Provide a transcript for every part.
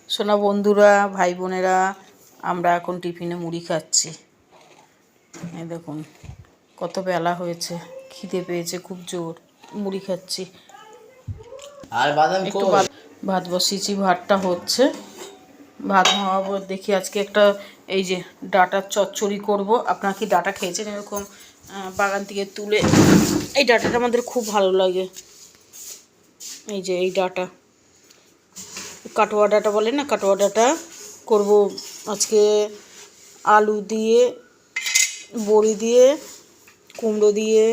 সোনা বন্ধুরা, ভাই বোনেরা, আমরা এখন টিফিনে মুড়ি খাচ্ছি। এই দেখুন কত বেলা হয়েছে, খিদে পেয়েছে খুব জোর, মুড়ি খাচ্ছি। আর বাদাম একটু ভাত বসিয়েছি, ভাতটা হচ্ছে। ভাত হওয়ার দেখি আজকে একটা এই যে ডাঁটার চচ্চড়ি করব। আপনারা কি ডাঁটা খেয়েছেন এরকম বাগান থেকে তুলে? এই ডাঁটাটা আমাদের খুব ভালো লাগে। এই যে এই ডাঁটা, কাটোয়া ডাঁটা বলে না, কাটোয়া ডাঁটা করব আজকে। আলু দিয়ে, বড়ি দিয়ে, কুমড়ো দিয়ে,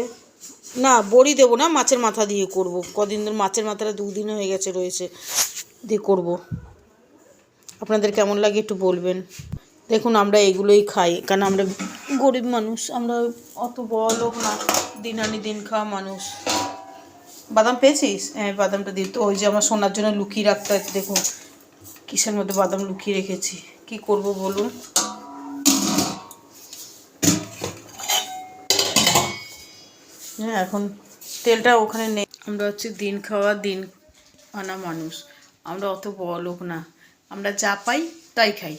না বড়ি দেবো না, মাছের মাথা দিয়ে করব। কদিন ধরে মাছের মাথাটা 2 দিন হয়ে গেছে রয়েছে, দিয়ে করব। আপনাদের কেমন লাগে একটু বলবেন। দেখুন আমরা এগুলোই খাই, কারণ আমরা গরিব মানুষ, আমরা অত বড়লোক না, দিন আনি দিন খাওয়া মানুষ। বাদাম পেয়েছিস? হ্যাঁ, বাদামটা দিই তো। ওই যে আমার সোনার জন্য লুকিয়ে রাখতে হয়, দেখুন কিসের মধ্যে বাদাম লুকিয়ে রেখেছি। কি করব বলুন। হ্যাঁ, এখন তেলটা ওখানে নেই। আমরা হচ্ছে দিন খাওয়া দিন আনা মানুষ, আমরা অত বড়লোক না। আমরা যা পাই তাই খাই।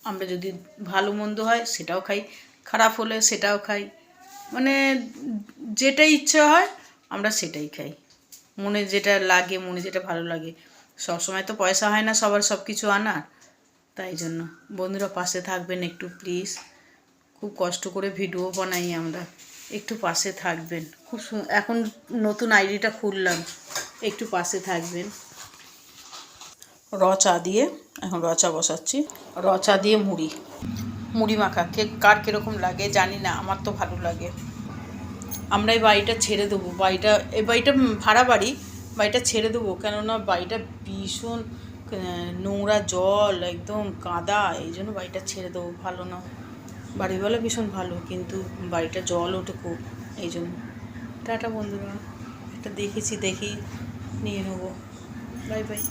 আমরা যদি ভালো মন্দ হয় সেটাও খাই, খারাপ হলে সেটাও খাই, মানে যেটা ইচ্ছে হয় আমরা সেটাই খাই। মনে যেটা লাগে, মনে যেটা ভালো লাগে। সবসময় তো পয়সা হয় না সবার সব কিছু আনার, তাই জন্য বন্ধুরা পাশে থাকবেন একটু প্লিজ। খুব কষ্ট করে ভিডিও বানাই আমরা, একটু পাশে থাকবেন। এখন নতুন আইডিটা খুললাম, একটু পাশে থাকবেন। চা দিয়ে, এখন চা বসাচ্ছি। চা দিয়ে মুড়ি মাখা কার কীরকম লাগে জানি না, আমার তো ভালো লাগে। আমরা এই বাড়িটা ছেড়ে দেবো, এই বাড়িটা ভাড়া বাড়ি, বাড়িটা ছেড়ে দেবো। কেননা বাড়িটা ভীষণ নোংরা, জল একদম কাদা, এই জন্য বাড়িটা ছেড়ে দেবো। ভালো না, বাড়িওয়ালা ভীষণ ভালো, কিন্তু বাড়িটা জল ওঠে খুব, এই জন্য। টাটা বন্ধুরা, একটা দেখি নিয়ে নেবো। Bye bye.